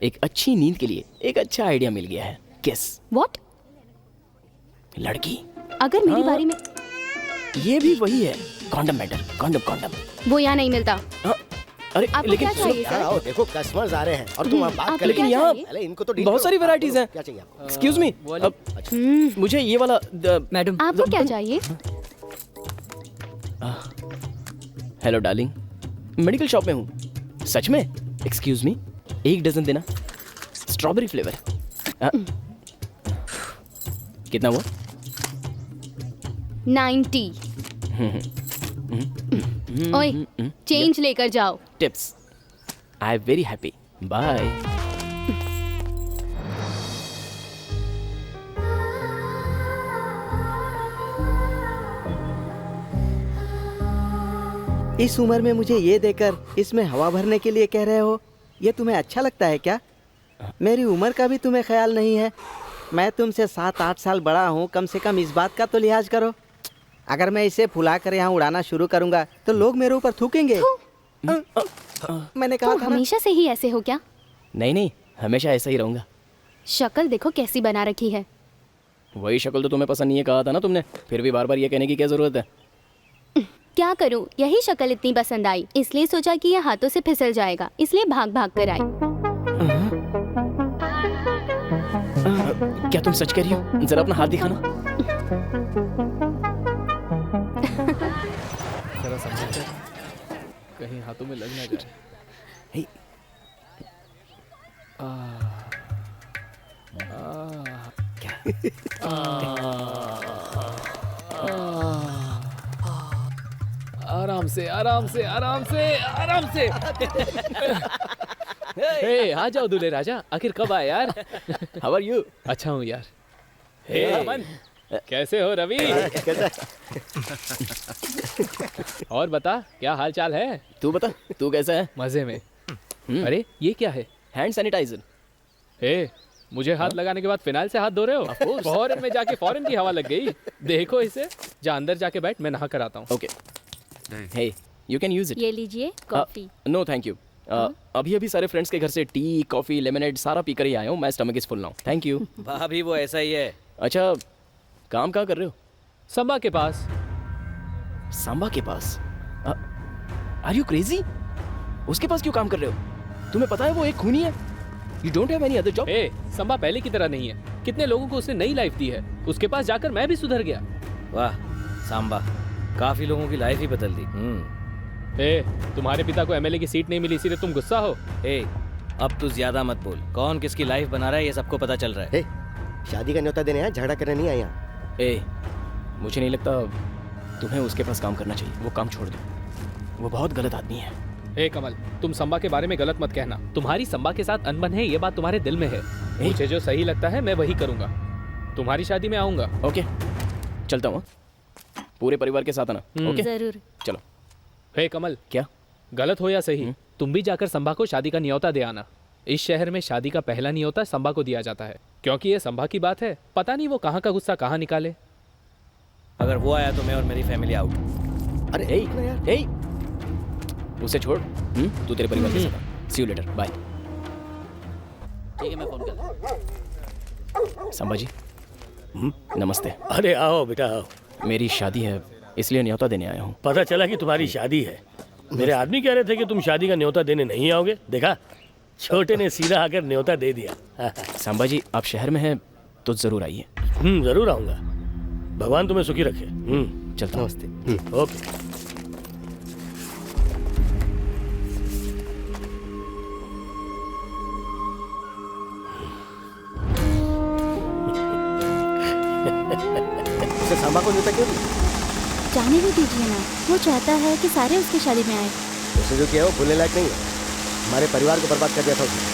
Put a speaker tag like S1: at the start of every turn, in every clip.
S1: एक अच्छी नींद के लिए एक अच्छा आइडिया मिल गया है। किस
S2: व्हाट?
S1: लड़की।
S2: अगर मेरी
S1: हाँ।
S2: बारी में
S1: ये भी वही है। Condom matter, condom.
S2: वो यहाँ नहीं मिलता।
S1: हाँ, अरे
S2: आपको
S1: लेकिन
S2: क्या चाहिए
S1: सुनो,
S2: सर?
S3: आओ देखो कस्टमर्स आ रहे हैं और तुम वहाँ बात
S2: आपको
S3: कर
S1: लेकिन
S2: क्या
S1: यहाँ
S2: चाहिए?
S3: अरे इनको तो डील
S1: बहुत
S3: करो।
S1: सारी
S3: आप
S1: वैरायटीज
S3: बोलो,
S1: हैं।
S3: क्या चाहिए आपको?
S1: एक्सक्यूज मी, मुझे ये वाला
S4: मैडम,
S2: आपको क्या चाहिए?
S1: हेलो डार्लिंग, मेडिकल शॉप में हूँ। सच में? एक्सक्यूज मी, 1 डजन देना, स्ट्रॉबेरी फ्लेवर। कितना हुआ?
S2: 90। ओए, चेंज लेकर जाओ।
S1: Tips. I am very happy. Bye.
S5: इस उम्र में मुझे ये देकर इसमें हवा भरने के लिए कह रहे हो, ये तुम्हें अच्छा लगता है क्या? मेरी उम्र का भी तुम्हें ख्याल नहीं है। मैं तुमसे 7-8 साल बड़ा हूँ, कम से कम इस बात का तो लिहाज करो। अगर मैं इसे फुला कर यहाँ उड़ाना शुरू करूँगा तो लोग मेरे ऊपर थूकेंगे। मैंने कहा
S2: तुम
S5: था ना।
S2: हमेशा से ही ऐसे हो क्या?
S1: नहीं, हमेशा ऐसा ही रहूंगा।
S2: शक्ल देखो कैसी बना रखी है।
S1: वही शक्ल तो तुम्हें पसंद नहीं है कहा था ना तुमने, फिर भी बार बार ये कहने की क्या जरूरत है?
S2: क्या करूं, यही शक्ल इतनी पसंद आई, इसलिए सोचा कि ये हाथों से फिसल जाएगा, इसलिए भाग भाग कर आई।
S1: क्या तुम सच कह रही हो? जरा अपना हाथ दिखाना।
S6: जरा समझ कर, कहीं हाथों में लग ना जाए।
S1: हे,
S6: आराम से आराम से आराम से आराम से। हे आ जाओ दूल्हे राजा, आखिर कब आए यार?
S1: How are you?
S6: अच्छा हूँ यार। हे अमन, कैसे हो रवि?
S3: कैसा?
S6: और बता, क्या हाल चाल है?
S1: तू बता, तू कैसा है?
S6: मजे में। अरे ये क्या है?
S1: Hand sanitiser.
S6: हे, मुझे हाथ लगाने के बाद फिनाइल से हाथ धो रहे हो? फॉरेन में जाके फॉरेन की हवा लग गई। देखो इसे, जा अंदर जाके बैठ, मैं नहा कर आता हूँ।
S1: Okay. Hey, you can use it.
S2: ये लीजिए कॉफी।
S1: No thank you. अभी सारे फ्रेंड्स के घर से टी, कॉफी, लेमनेड सारा पीकर ही आया हूँ। मैं stomach is full now. Thank you.
S7: भाभी वो ऐसा ही है।
S1: अच्छा, काम कहाँ कर रहे हो?
S6: संबा के पास।
S1: सांबा के पास? Are you crazy? उसके पास क्यों काम कर रहे हो? तुम्हें पता है वो एक खूनी है। You don't have any other job.
S6: ए, संबा पहले की तरह नहीं है। कितने लोगों को उसने नई लाइफ दी है। उसके पास जाकर मैं भी सुधर गया।
S7: वाह सांबा, काफी लोगों की लाइफ ही बदल दी।
S6: ए, तुम्हारे पिता को एमएलए की सीट नहीं मिली इसीलिए तुम गुस्सा हो?
S7: ए, अब तू ज्यादा मत बोल। कौन किसकी लाइफ बना रहा है ये सबको पता चल रहा है।
S3: शादी का न्योता देने आया, झगड़ा करने नहीं आया।
S1: ए, मुझे नहीं लगता तुम्हें उसके पास काम करना चाहिए। वो काम छोड़ दो, वो बहुत गलत आदमी है।
S6: ए कमल, तुम संबा के बारे में गलत मत कहना। तुम्हारी संबा के साथ अनबन है, ये बात तुम्हारे दिल में है। मुझे जो सही लगता है मैं वही करूंगा। तुम्हारी शादी में आऊंगा।
S1: ओके, चलता हूँ। पूरे परिवार के साथ आना। ओके,
S2: जरूर।
S1: चलो।
S6: हे कमल,
S1: क्या?
S6: गलत हो या सही, तुम भी जाकर संबा को शादी का न्योता दे आना। इस शहर में शादी का पहला न्योता संबा को दिया जाता है, क्योंकि ये संबा की बात है। पता नहीं वो कहाँ का गुस्सा कहाँ निकाले।
S7: अगर वो आया तो मैं और मेरी फैमिली आउट।
S3: अरे
S1: ए, ए, उसे छोड़। तू तेरे परिवार के साथ आ। सी यू लेटर, बाय।
S7: ठीक है, मैं फोन कर।
S1: संभाजी, नमस्ते।
S8: अरे आओ बेटा आओ।
S1: मेरी शादी है, इसलिए न्योता देने आया हूँ।
S8: पता चला कि तुम्हारी शादी है। मेरे आदमी कह रहे थे कि तुम शादी का न्योता देने नहीं आओगे। देखा, छोटे ने सीधा आकर न्योता दे दिया।
S1: संभाजी, आप शहर में हैं तो जरूर आइए।
S8: जरूर आऊंगा। भगवान तुम्हें सुखी रखे।
S1: चलता हूँ।
S3: नमस्ते।
S8: ओके।
S3: उसे सांबा को न्योता क्यों दी?
S2: जाने भी दीजिए ना, वो चाहता है कि सारे उसकी शादी में आए।
S3: उसने जो किया वो भूलने लायक नहीं है। हमारे परिवार को बर्बाद कर दिया था उसने।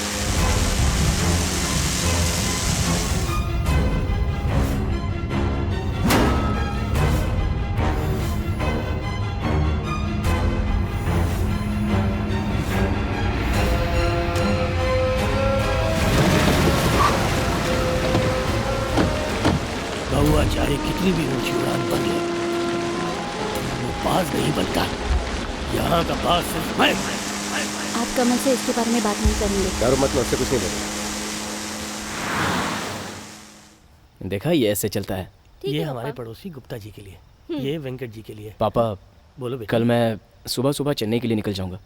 S8: कौवा चाहे कितनी भी ऊंची उड़ान भर ले, वो बाज नहीं बनता। यहाँ का बाज सिर्फ मैं।
S2: आप कमल से इसके बारे में बात नहीं करेंगे।
S3: डरो मत, मैं उससे कुछ नहीं बोलूंगा।
S1: देखा, ये ऐसे चलता है।
S8: ये हमारे पड़ोसी गुप्ता जी के लिए, ये वेंकट जी के लिए।
S1: पापा,
S8: बोलो बेटा।
S1: कल मैं सुबह सुबह चेन्नई के लिए निकल जाऊंगा।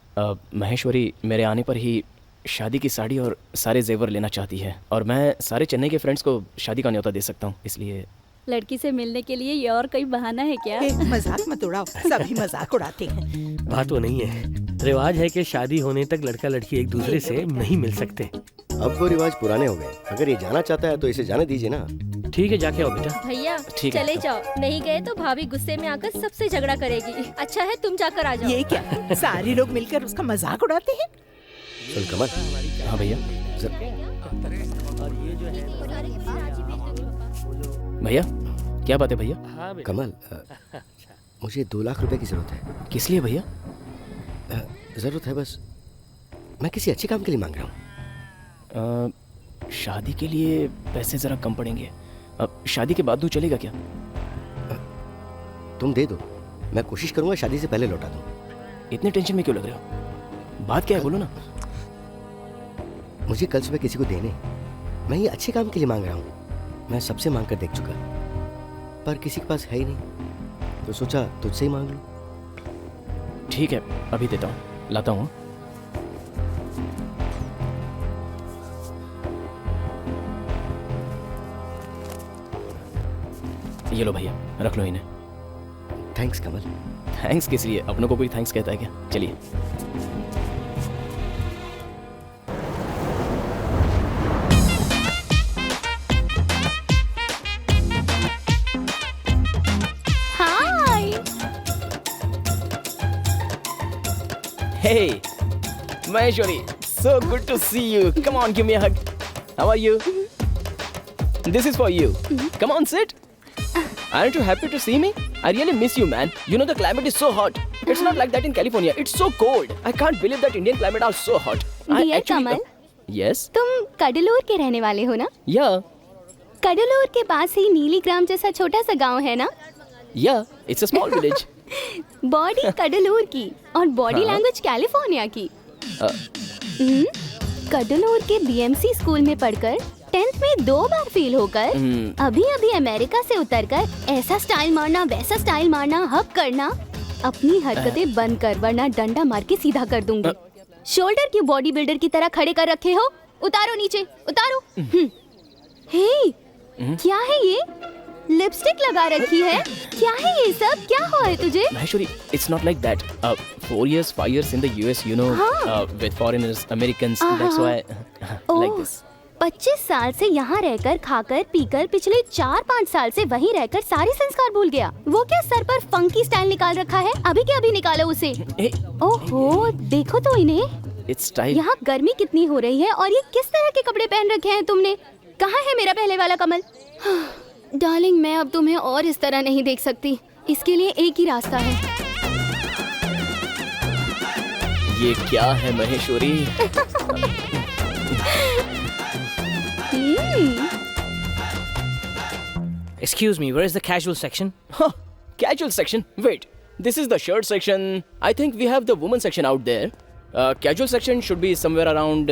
S1: महेश्वरी मेरे आने पर ही शादी की साड़ी और सारे जेवर लेना चाहती है, और मैं सारे चेन्नई के फ्रेंड्स को शादी का न्योता दे सकता हूँ, इसलिए।
S2: लड़की से मिलने के लिए ये और कोई बहाना है क्या?
S4: मजाक मत उड़ाओ, सभी मजाक उड़ाते हैं।
S8: बात वो नहीं है, रिवाज है कि शादी होने तक लड़का लड़की एक दूसरे से नहीं मिल सकते।
S3: अब वो रिवाज पुराने हो गए। अगर ये जाना चाहता है तो इसे जाने दीजिए ना।
S8: ठीक है, जाके आओ बेटा।
S2: भैया
S1: ठीक है।
S2: चले जाओ, नहीं गए तो भाभी गुस्से में आकर सबसे झगड़ा करेगी। अच्छा है तुम जाकर आ जाओ।
S4: ये क्या, सारे लोग मिलकर उसका मजाक उड़ाते हैं?
S3: सुन कमल,
S1: हाँ भैया। भैया क्या बात है भैया?
S8: हाँ बेटा।
S3: कमल, मुझे 2 लाख रुपए की जरूरत है।
S1: किस लिए भैया?
S3: जरूरत है बस, मैं किसी अच्छे काम के लिए मांग रहा हूँ।
S1: शादी के लिए पैसे जरा कम पड़ेंगे। अब शादी के बाद दूं चलेगा क्या?
S3: तुम दे दो, मैं कोशिश करूंगा शादी से पहले लौटा दूं।
S1: इतने टेंशन में क्यों लग रहे हो? बात क्या है, बोलो ना।
S3: मुझे कल सुबह किसी को देने, मैं ये अच्छे काम के लिए मांग रहा हूँ। मैं सबसे मांग कर देख चुका, पर किसी के पास है ही नहीं, तो सोचा तुझसे ही मांग लूं।
S1: ठीक है, अभी देता हूँ, लाता हूँ। ये लो भैया, रख लो इन्हें।
S3: थैंक्स कमल।
S1: थैंक्स किस लिए? अपनों को कोई थैंक्स कहता है क्या? चलिए।
S2: हाय।
S1: Hey, Maheshwari, so good to see you. Come on, give me a hug. How are you? This is for you. Come on, sit. Aren't you happy to see me? I really miss you, man. You know the climate is so hot. It's not like that in California. It's so cold. I can't believe that Indian climate are so hot.
S2: Dear Kamal.
S1: Yes.
S2: तुम कडलूर के रहने वाले हो ना?
S1: Yeah.
S2: Cuddalore के पास ही नीलीग्राम जैसा छोटा सा गांव है ना?
S1: Yeah. It's a small village.
S2: Body Cuddalore की और बॉडी
S1: हाँ?
S2: लैंग्वेज कैलिफोर्निया की।
S1: Uh,
S2: कडलूर के बीएमसी स्कूल में पढ़कर 10th में 2 बार फेल होकर अभी अभी अमेरिका से उतरकर ऐसा स्टाइल मारना वैसा स्टाइल मारना हक करना, अपनी हरकतें बंद कर वरना डंडा मार के सीधा कर दूंगी। शोल्डर की बॉडी बिल्डर की तरह खड़े कर रखे हो, उतारो नीचे, उतारो। हे, क्या है ये? लिपस्टिक लगा रखी है, क्या है ये सब? क्या हुआ है तुझे?
S1: Maheshwari, it's not like that. 4 years, 5 years in the US, you know, with foreigners, Americans. That's why, like this.
S2: 25 साल से यहाँ रहकर खाकर पीकर पिछले 4-5 साल से वहीं रहकर सारे संस्कार भूल गया। वो क्या सर पर फंकी स्टाइल निकाल रखा है? अभी के अभी निकालो उसे।
S1: Hey,
S2: ओहो, देखो तो इन्हें।
S1: it's style.
S2: यहाँ गर्मी कितनी हो रही है और ये किस तरह के कपड़े पहन रखे हैं तुमने? कहाँ है मेरा पहले वाला कमल? डार्लिंग, मैं अब तुम्हें और इस तरह नहीं देख सकती। इसके लिए एक ही रास्ता है।
S1: ये क्या है Maheshwari?
S7: Excuse me, where is the casual section?
S1: Huh, casual section? Wait, this is the shirt section. I think we have the woman section out there. Casual section should be somewhere around.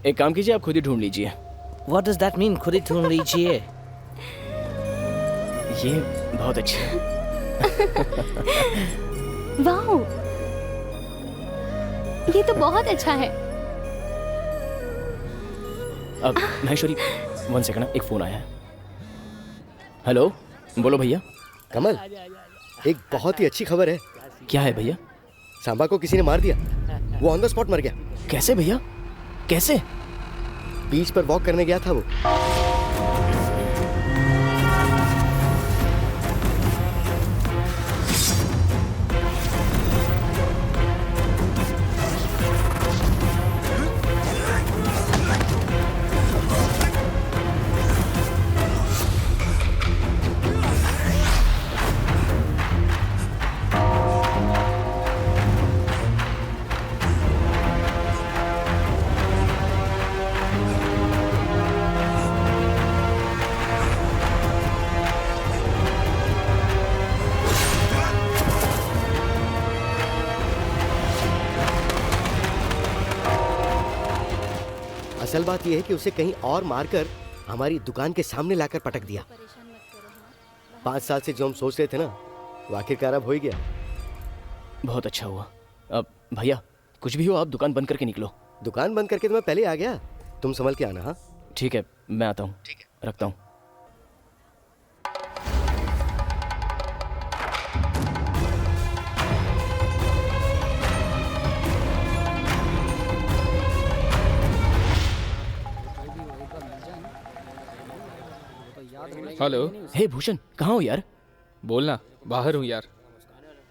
S1: एक काम कीजिए, आप खुद ही ढूंढ लीजिए।
S7: What does that mean? खुद ही ढूंढ लीजिए।
S1: ये बहुत अच्छा है।
S2: वाह, ये तो बहुत अच्छा है।
S1: अब महेश्वरी, 1 सेकंड, एक फोन आया है। हेलो, बोलो भैया।
S3: कमल, एक बहुत ही अच्छी खबर है।
S1: क्या है भैया?
S3: सांबा को किसी ने मार दिया, वो ऑन द स्पॉट मर गया।
S1: कैसे भैया, कैसे?
S3: बीच पर वॉक करने गया था वो। असल बात यह है कि उसे कहीं और मारकर हमारी दुकान के सामने लाकर पटक दिया। 5 साल से जो हम सोच रहे थे ना, वो आखिरकार अब हो ही गया।
S1: बहुत अच्छा हुआ। अब भैया कुछ भी हो आप दुकान बंद करके निकलो।
S3: दुकान बंद करके तो मैं पहले आ गया, तुम संभल के आना। हाँ
S1: ठीक है, मैं आता हूँ। ठीक है, रखता हूँ।
S6: हेलो।
S1: हे भूषण, कहाँ हो यार?
S6: बोलना, बाहर हूँ यार।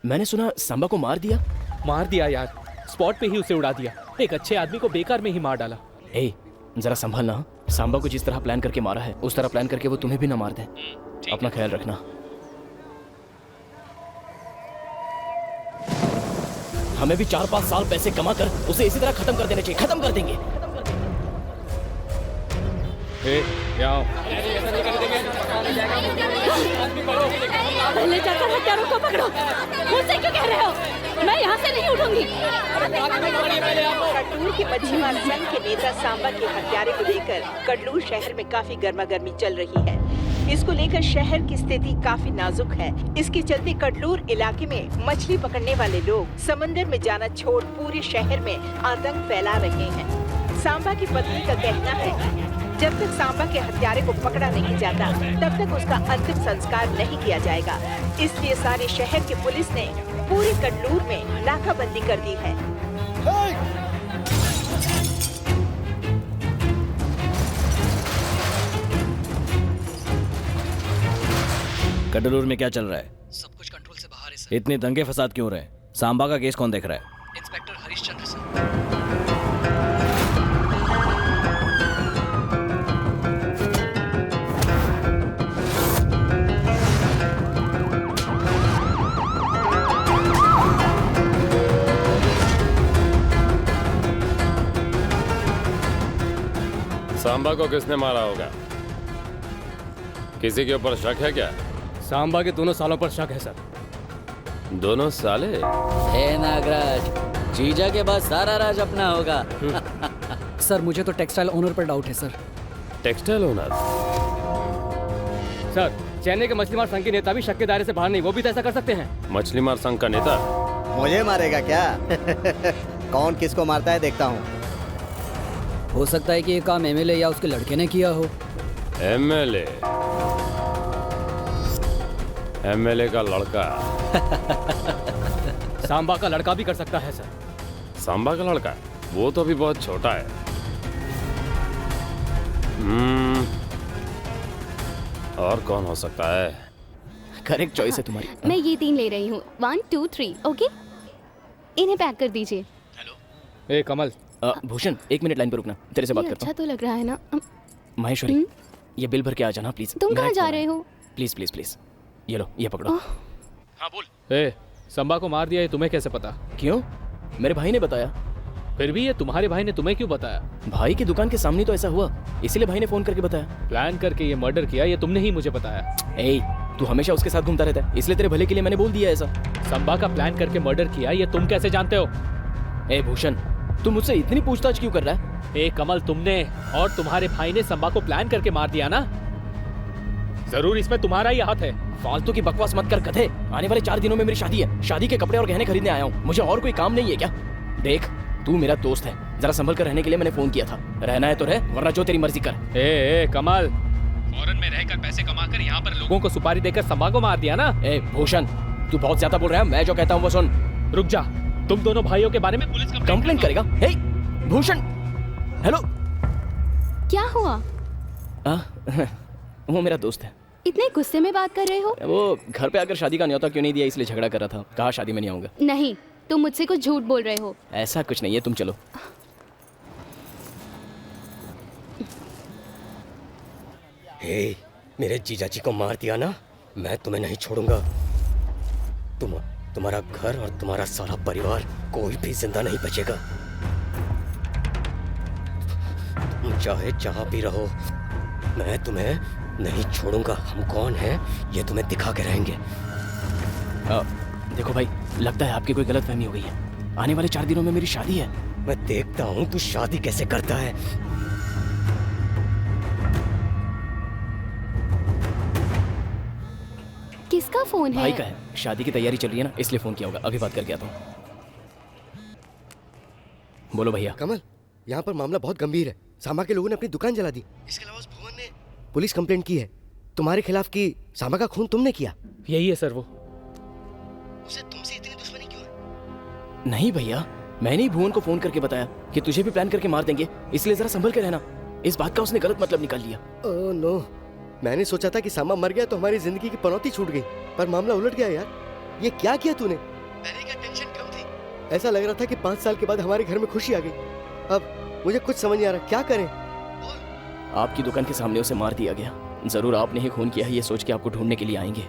S1: मैंने सुना सांबा को मार दिया।
S6: मार दिया यार, स्पॉट पे ही उसे उड़ा दिया। एक अच्छे आदमी को बेकार में ही मार डाला।
S1: ए जरा संभलना। सांबा को जिस तरह प्लान करके मारा है उस तरह प्लान करके वो तुम्हें भी ना मार दे। अपना ख्याल रखना। हमें भी 4-5 साल पैसे कमा कर उसे इसी तरह खत्म कर देना चाहिए। खत्म कर देंगे।
S6: यहाँ
S2: पहले जाकर हत्यारों को पकड़ो। मुझसे क्यों कह रहे हो? मैं यहाँ से नहीं उठूंगी।
S4: कडलूर के मच्छीमार संघ के नेता सांबा के हत्यारे को लेकर कडलूर शहर में काफी गर्मागर्मी चल रही है। इसको लेकर शहर की स्थिति काफी नाजुक है। इसके चलते कडलूर इलाके में मछली पकड़ने वाले लोग समंदर में जाना छोड़ पूरे शहर में आतंक फैला रहे हैं। सांबा की पत्नी का कहना है जब तक सांबा के हत्यारे को पकड़ा नहीं जाता तब तक उसका अंतिम संस्कार नहीं किया जाएगा। इसलिए सारे शहर की पुलिस ने पूरे कडलूर में नाकाबंदी कर दी है।
S7: कडलूर में क्या चल रहा है?
S9: सब कुछ कंट्रोल से बाहर है सर।
S7: इतने दंगे फसाद क्यों रहे? सांबा का केस कौन देख रहा है?
S9: Inspector Harishchandra sir.
S10: सांबा को किसने मारा होगा? किसी के ऊपर शक है क्या?
S6: सांबा के दोनों सालों पर शक है सर।
S10: दोनों साले?
S7: हे नागराज, जीजा के बाद सारा राज अपना होगा।
S9: सर मुझे तो टेक्सटाइल ओनर पर डाउट है sir.
S10: Textile owner?
S6: Sir Chennai के मछलीमार संघ के नेता भी शक के दायरे से बाहर नहीं, वो भी तो ऐसा कर सकते हैं।
S10: मछलीमार संघ का नेता?
S5: मुझे मारेगा क्या? कौन किसको मारता है देखता हूँ।
S9: हो सकता है कि ये काम एमएलए या उसके लड़के ने किया हो।
S10: एमएलए? एमएलए का लड़का?
S6: सांबा का लड़का भी कर सकता है सर।
S10: सांबा का लड़का? वो तो अभी बहुत छोटा है। और कौन हो सकता है?
S1: करेक्ट चॉइस है तुम्हारी।
S2: मैं ये 3 ले रही हूँ। 1 2 3 ओके। इन्हें पैक कर दीजिए।
S6: ए कमल।
S1: भूषण 1 मिनट लाइन पर रुकना, तेरे से बात
S2: ये
S1: करता
S2: अच्छा तो लग रहा है ना।
S1: महेश्वरी ये बिल भर के आ जाना प्लीज।
S2: तुम कहाँ जा रहे हो?
S1: प्लीज प्लीज प्लीज, ये लो, ये पकड़ो।
S6: हाँ बोल। ए सांबा को मार दिया ये तुम्हें कैसे पता?
S1: क्यों? मेरे भाई ने बताया।
S6: फिर भी ये तुम्हारे भाई ने तुम्हें क्यों बताया?
S1: भाई की दुकान के सामने तो ऐसा हुआ, इसीलिए भाई ने फोन करके बताया।
S6: प्लान करके ये मर्डर किया ये तुमने ही मुझे बताया।
S1: ए तू हमेशा उसके साथ घूमता रहता है, इसलिए तेरे भले के लिए मैंने बोल दिया ऐसा।
S6: सांबा का प्लान करके मर्डर किया ये तुम कैसे जानते हो?
S1: ए भूषण तू मुझसे इतनी पूछताछ क्यों कर रहा है?
S6: ए कमल, तुमने और तुम्हारे भाई ने सांबा को प्लान करके मार दिया ना? जरूर इसमें तुम्हारा ही हाथ है।
S1: फालतू की बकवास मत कर गधे। आने वाले 4 दिनों में मेरी शादी है। शादी के कपड़े और गहने खरीदने आया हूँ, मुझे और कोई काम नहीं है क्या? देख तू मेरा दोस्त है, जरा संभल कर रहने के लिए मैंने फोन किया था। रहना है तो रह, वरना जो तेरी मर्जी कर।
S6: ए कमल, फॉरेन में रहकर पैसे कमाकर यहाँ पर लोगों को सुपारी देकर सांबा को मार दिया ना?
S1: ए भूषण तू बहुत ज्यादा बोल रहा है, मैं जो कहता हूँ वो सुन।
S6: रुक जा, तुम दोनों भाइयों के बारे में पुलिस
S1: कंप्लेंट करेगा? हे भूषण, हेलो।
S2: क्या हुआ?
S1: वो मेरा दोस्त है।
S2: इतने गुस्से में बात कर रहे हो?
S1: वो घर पे आकर शादी का न्योता क्यों नहीं दिया इसलिए झगड़ा कर रहा था। कहा शादी में नहीं आऊंगा।
S2: नहीं, तुम मुझसे कुछ झूठ बोल रहे हो।
S1: ऐसा कुछ नहीं है, तुम चलो।
S3: हे, मेरे जीजा जी को मार दिया ना, मैं तुम्हें नहीं छोड़ूंगा। तुम्हारा घर और तुम्हारा सारा परिवार कोई भी जिंदा नहीं बचेगा। तुम चाहे जहां भी रहो, मैं तुम्हें नहीं छोड़ूंगा। हम कौन हैं ये तुम्हें दिखा के रहेंगे।
S1: देखो भाई, लगता है आपकी कोई गलतफहमी हो गई है। आने वाले 4 दिनों में मेरी शादी है।
S3: मैं देखता हूँ तू शादी कैसे करता है।
S2: किसका फोन है?
S1: भाई का है, शादी की तैयारी चल रही है ना, इसलिए फोन किया होगा। अभी बात करके आता हूँ। बोलो भैया।
S3: कमल, यहाँ पर मामला बहुत गंभीर है। सांबा के लोगों ने अपनी दुकान जला दी। इसके अलावा उस भुवन ने पुलिस कंप्लेंट की है तुम्हारे खिलाफ कि सांबा का खून तुमने किया।
S6: यही है सर वो।
S3: उसे तुमसे इतनी दुश्मनी क्यों है?
S1: नहीं भैया, मैंने ही भुवन को फोन करके बताया कि तुझे भी प्लान करके मार देंगे, इसलिए जरा संभल के रहना। इस बात का उसने गलत मतलब निकाल लिया।
S3: ओह नो, मैंने सोचा था कि सांबा मर गया तो हमारी जिंदगी की पनौती छूट गई, पर मामला उलट गया यार। ये क्या किया तूने? पहले क्या टेंशन कम थी? ऐसा लग रहा था कि 5 साल के बाद हमारे घर में खुशी आ गई। अब मुझे कुछ समझ नहीं आ रहा, क्या करें?
S1: आपकी दुकान के सामने उसे मार दिया गया। जरूर आपने ही खून किया है, ये सोच के आपको ढूंढने के लिए आएंगे।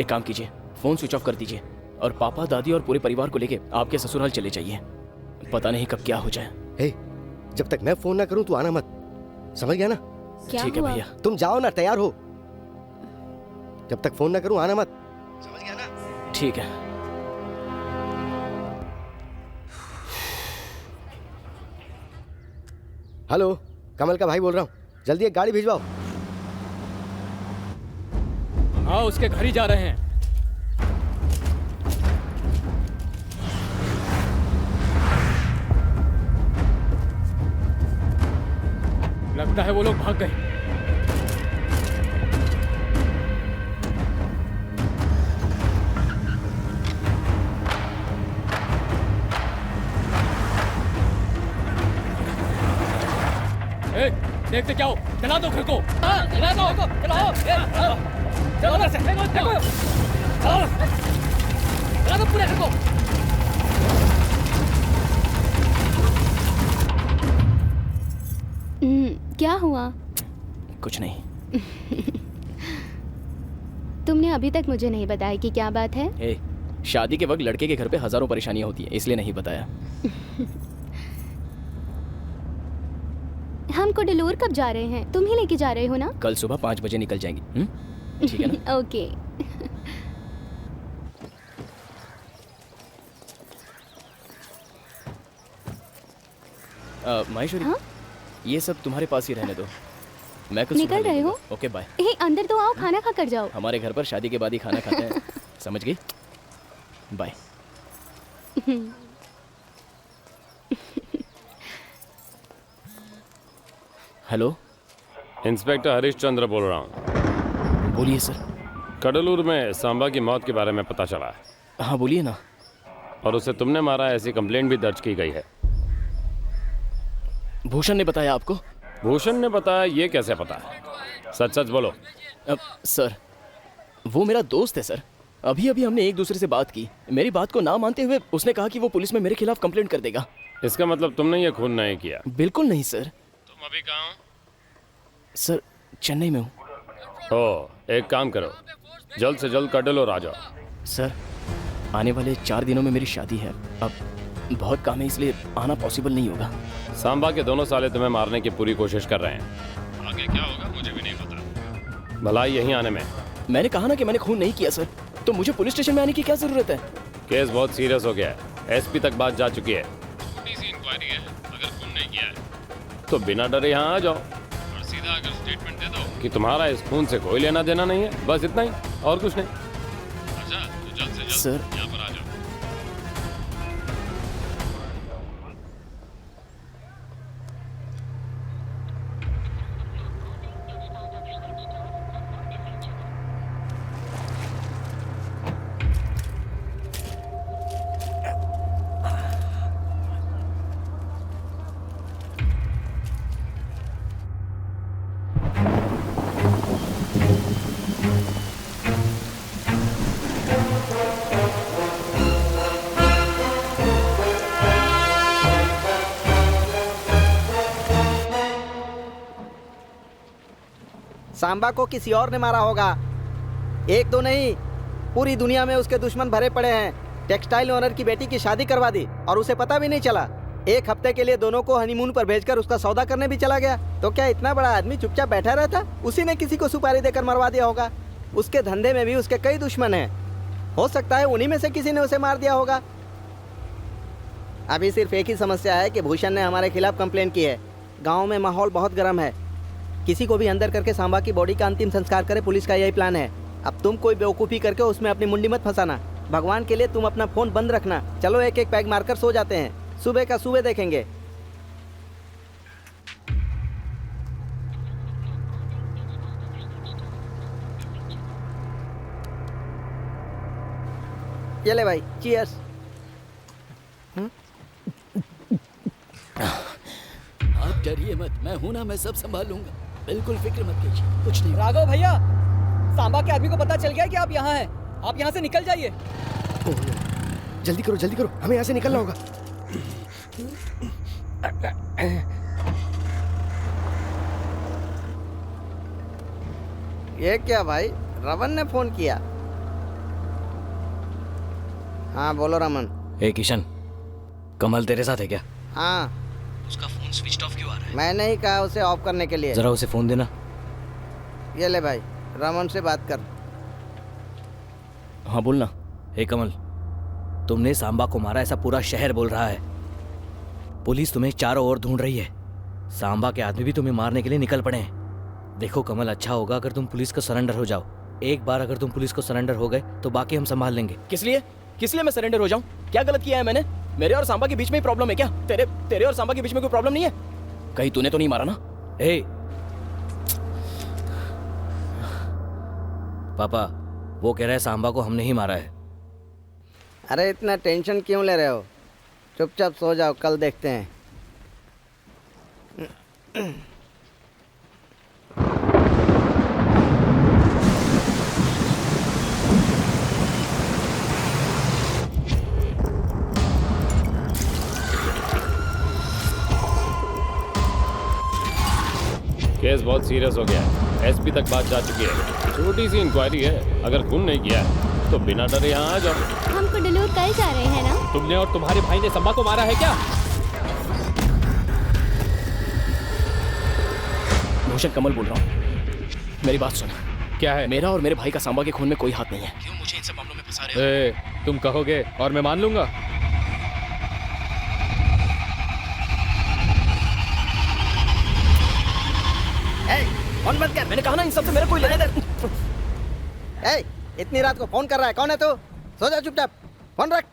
S1: एक काम कीजिए, फोन स्विच ऑफ कर दीजिए और पापा, दादी और पूरे परिवार को लेके आपके ससुराल चले जाइए। पता नहीं कब क्या हो जाए।
S3: हे, जब तक मैं फोन ना करूं तू आना मत, समझ गया ना?
S2: क्या
S1: ठीक है
S2: हुआ?
S1: भैया।
S3: तुम जाओ ना, तैयार हो। जब तक फोन ना करूं आना मत, समझ गया ना?
S1: ठीक है।
S3: हेलो, कमल का भाई बोल रहा हूँ, जल्दी एक गाड़ी भिजवाओ।
S6: हाँ, उसके घर ही जा रहे हैं। लगता है वो लोग भाग गए। ए, देखते क्या हो? चला दो घर को। चला दो, चलाओ। चलो उधर से, देखो, चलो, चला दो पूरे घर को।
S2: क्या हुआ?
S1: कुछ नहीं।
S2: तुमने अभी तक मुझे नहीं बताया कि क्या बात है?
S1: ए, शादी के वक्त लड़के के घर पे हजारों परेशानियां होती हैं, इसलिए नहीं बताया।
S2: हम कोडलूर कब जा रहे हैं? तुम ही लेके जा रहे हो ना?
S1: कल सुबह 5 बजे निकल जाएंगी। ठीक है ना?
S2: ओके।
S1: माहेश्वरी,
S2: हाँ?
S1: ये सब तुम्हारे पास ही रहने दो। मैं कुछ
S2: निकल रहे हो?
S1: Okay bye.
S2: हे, अंदर तो आओ, खाना खा कर जाओ।
S1: हमारे घर पर शादी के बाद ही खाना खाते हैं। समझ गई? Bye. Hello,
S10: inspector Harish Chandra बोल रहा हूँ।
S1: बोलिए सर।
S10: कडलूर में सांबा की मौत के बारे में पता चला है
S1: हाँ बोलिए ना।
S10: और उसे तुमने मारा, ऐसी कंप्लेंट भी दर्ज की गई है।
S1: भूषण ने बताया आपको?
S10: भूषण ने बताया, ये कैसे पता? सच सच बोलो।
S1: सर, वो मेरा दोस्त है सर। अभी अभी हमने एक दूसरे से बात की। मेरी बात को ना मानते हुए उसने कहा कि वो पुलिस में मेरे खिलाफ कंप्लेंट कर देगा।
S10: इसका मतलब तुमने ये खून नहीं किया?
S1: बिल्कुल नहीं सर।
S10: तुम अभी कहाँ हो?
S1: सर, चेन्नई में हूँ।
S10: ओह, एक काम करो, जल्द से जल्द कडलूर आ जाओ।
S1: सर, आने वाले 4 दिनों में मेरी शादी है। अब बहुत काम है, इसलिए आना पॉसिबल नहीं होगा।
S10: सांबा के दोनों साले तुम्हें मारने की पूरी कोशिश कर रहे हैं। आगे क्या होगा मुझे भी नहीं पता। भलाई यहीं आने में।
S1: मैंने कहा ना कि मैंने खून नहीं किया सर, तो मुझे पुलिस स्टेशन में आने की क्या जरूरत है?
S10: केस बहुत सीरियस हो गया है, एसपी तक बात जा चुकी है। छोटी सी इंक्वायरी है, अगर खून नहीं किया है तो बिना डरे यहाँ आ जाओ और सीधा अगर स्टेटमेंट दे दो कि तुम्हारा इस खून से कोई लेना देना नहीं है, बस इतना ही और कुछ नहीं। अच्छा, तो जल्द से जल्द
S1: सर,
S10: यहाँ पर आ जाओ।
S5: सांबा को किसी और ने मारा होगा। एक दो नहीं, पूरी दुनिया में उसके दुश्मन भरे पड़े हैं। टेक्सटाइल ओनर की बेटी की शादी करवा दी और उसे पता भी नहीं चला। 1 हफ्ते के लिए दोनों को हनीमून पर भेजकर उसका सौदा करने भी चला गया। तो क्या इतना बड़ा आदमी चुपचाप बैठा रहता? उसी ने किसी को सुपारी देकर मरवा दिया होगा। उसके धंधे में भी उसके कई दुश्मन हैं। हो सकता है उन्हीं में से किसी ने उसे मार दिया होगा। अभी सिर्फ एक ही समस्या है कि भूषण ने हमारे खिलाफ कंप्लेंट की है। गाँव में माहौल बहुत गर्म है। किसी को भी अंदर करके सांबा की बॉडी का अंतिम संस्कार करे, पुलिस का यही प्लान है। अब तुम कोई बेवकूफ़ी करके उसमें अपनी मुंडी मत फंसाना। भगवान के लिए तुम अपना फ़ोन बंद रखना। चलो एक एक पैग मारकर सो जाते हैं, सुबह का सुबह देखेंगे। ये ले भाई, चीयर्स।
S9: आप डरिए मत, मैं हूं ना, मैं सब संभालूंगा। बिल्कुल फिक्र मत कीजिए, कुछ नहीं।
S11: राघव भैया, सांबा के आदमी को पता चल गया कि आप यहाँ हैं। आप यहाँ से निकल जाइए।
S3: जल्दी करो, हमें यहाँ से निकलना होगा।
S5: ये क्या भाई, रमन ने फोन किया? हाँ बोलो रमन।
S7: ए किशन, कमल तेरे साथ है क्या?
S5: हाँ।
S7: उसका फोन स्विच ऑफ क्यों आ रहा है?
S5: मैंने ही कहा उसे ऑफ करने के लिए।
S7: जरा उसे फोन देना।
S5: ये ले भाई, रमन से बात कर।
S1: हाँ बोलना।
S7: हे कमल, तुमने सांबा को मारा ऐसा पूरा शहर बोल रहा है। पुलिस तुम्हें चारों ओर ढूंढ रही है। सांबा के आदमी भी तुम्हें मारने के लिए निकल पड़े हैं। देखो कमल, अच्छा होगा अगर तुम पुलिस को सरेंडर हो जाओ। एक बार अगर तुम पुलिस को सरेंडर हो गए तो बाकी हम संभाल लेंगे।
S1: किस लिए मैं सरेंडर हो जाऊं? क्या गलत किया है मैंने? मेरे और सांबा के बीच में ही प्रॉब्लम है क्या? तेरे और सांबा के बीच में कोई प्रॉब्लम नहीं है? कहीं तूने तो नहीं मारा ना?
S7: ए पापा, वो कह रहा है सांबा को हमने ही मारा है।
S5: अरे इतना टेंशन क्यों ले रहे हो? चुपचाप सो जाओ, कल देखते हैं।
S10: केस बहुत सीरियस हो गया है। एसपी तक बात जा चुकी है। छोटी सी इंक्वायरी है, अगर खून नहीं किया है तो बिना डरे यहाँ आ जाओ।
S2: हम कुडलूर कल जा रहे हैं ना?
S6: तुमने और तुम्हारे भाई ने संबा को मारा है क्या?
S1: भूषण, कमल बोल रहा हूँ, मेरी बात सुन।
S6: क्या है?
S1: मेरा और मेरे भाई का सांबा के खून में कोई हाथ नहीं है। क्यों मुझे इन सब मामलों में फंसा रहे हो?
S6: ए, तुम कहोगे और मैं मान लूंगा।
S5: फोन बंद कर।
S1: मैंने कहा ना, इन सबसे मेरा कोई लेना देना।
S5: इतनी रात को फोन कर रहा है, कौन है तू? सो जा चुपचाप, फोन रख।